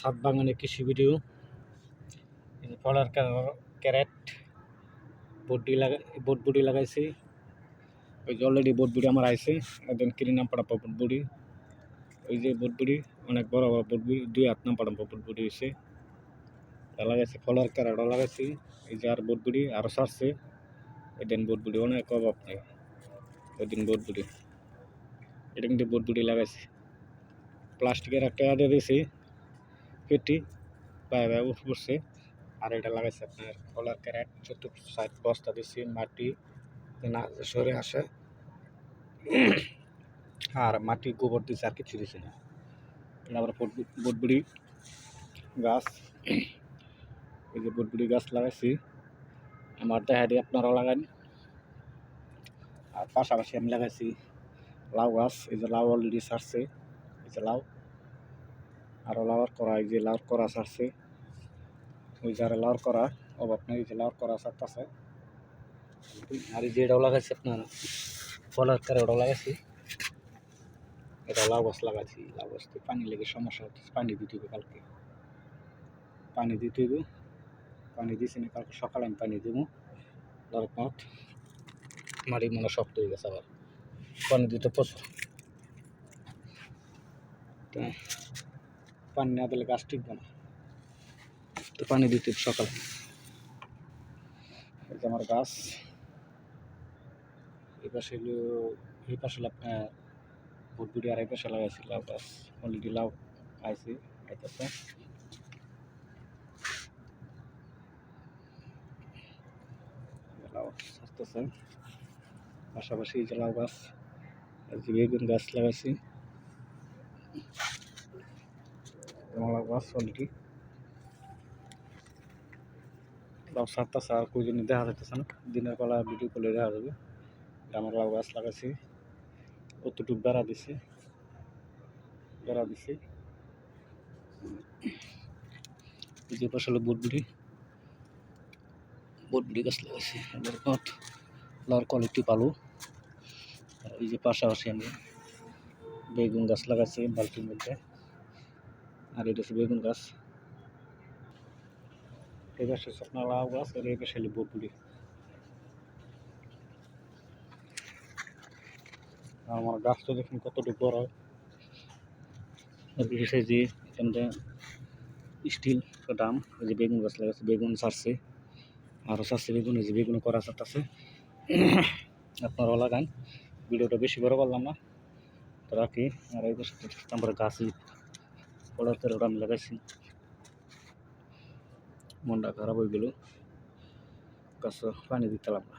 ছাদ বাগানে কৃষি ভিডিও ফলার ক্যারেট বটবুড়ি লাগাইছি। ওই যে অলরেডি বটবুড়ি আমার আইছে, একদম কিনে নাম পড়া বটবুড়ি। ওই যে বটবুড়ি অনেক বড় বড় বটবুড়ি, 2 হাত নাম পড়া বটবুড়ি হয়েছে, তা লাগাইছি। ফলার ক্যারেটও লাগাইছি। এই যে আর বটবুড়ি আরও ছাড়ছে। ওই দিন বটবুড়ি অনেক অভাব নেই, ওই দিন বটবুড়ি এটা কিন্তু বটবুড়ি লাগাইছি। প্লাস্টিকের একটা আদে দিয়েছি পেটি বাইরে উঠে পড়ছে। আর এটা লাগাইছে আপনার ফলার ক্যারেট, 4 বস্তা দিচ্ছি মাটি না সরে আসে, আর মাটি গোবর দিচ্ছে, আর কিছু দিছি না। আবার বটবুড়ি গাছ, এই যে বটবুড়ি গাছ লাগাইছি আমার দেখা দিয়ে আপনারাও লাগান। আর পাশাপাশি আমি লাগাইছি লাউ গাছ। এই যে লাউ অলরেডি ছাড়ছে, এই যে লাউ আরও লাউর করা, এই যে লাউর করা ছাড়ছে। ওই যে আর লাউর করা অভাব নেই, এই যে লাউর করা ছাড়তেছে। আর এই যে এটাও লাগাইছি আপনার ফলার ক্যারেটও লাগাইছি। এটা লাউ গাছ লাগাইছি। লাউ গাছতে পানি লেগে সমস্যা হচ্ছে, পানি দিতে হবে কালকে, পানি দিতে হবে। পানি দিছি না, কালকে সকালে আমি পানি দেবো। দরকার মাটি মনে শক্ত হয়ে গেছে, আবার পানি দিতে প্রচুর, পানি না দিলে গাছ টিকবে না, তো পানি দিতে সকালে। এই যে আমার গাছ, এই পাশে আপনার বটবুড়ি, আর এই পাশে লাগাইছি লাউ গাছ। অলরেডি লাউ খাইছি, খাইতেছে। লাউ ছাড়তেছে, পাশাপাশি এই যে লাউ গাছ, এই যে বেগুন গাছ লাগাইছি। লাউ গাছ অলরেডি লাউ ছাড়তেছে, আর কোই জন্য দেখা যাইতেছে না, দিনের বেলা ভিডিও করলে দেখা যাবে। আমার লাউ গাছ লাগাইছি, কতটুকু বেড়া দিছি। এই যে পাশে হলো বটবুড়ি গাছ লাগাইছি। লাউর কোয়ালিটি ভালো। এই যে পাশাপাশি আমি বেগুন গাছ লাগাইছি বালতির মধ্যে, আর এটা হচ্ছে বেগুন গাছ। এই পাশে হচ্ছে আপনার লাউ গাছ, আর এই পাশে হলো বটবুড়ি। আমার গাছটা দেখুন কতটুকু বড়, আর বিশেষ যে এখানটা স্টিল ড্রাম। এই যে বেগুন গাছ লাগাচ্ছে, বেগুন ছাড়ছে, আরও ছাড়ছে বেগুন। এই যে বেগুন করা ছাড়তেছে, আপনারাও লাগান। ভিডিওটা বেশি বড় করলাম না, তো রাখি। আর এই পাশে আমরা গাছ ফলার ক্যারেট আমি লাগাইছি, মনটা খারাপ হয়ে গেল, গাছ পানি দিতে লাগবে।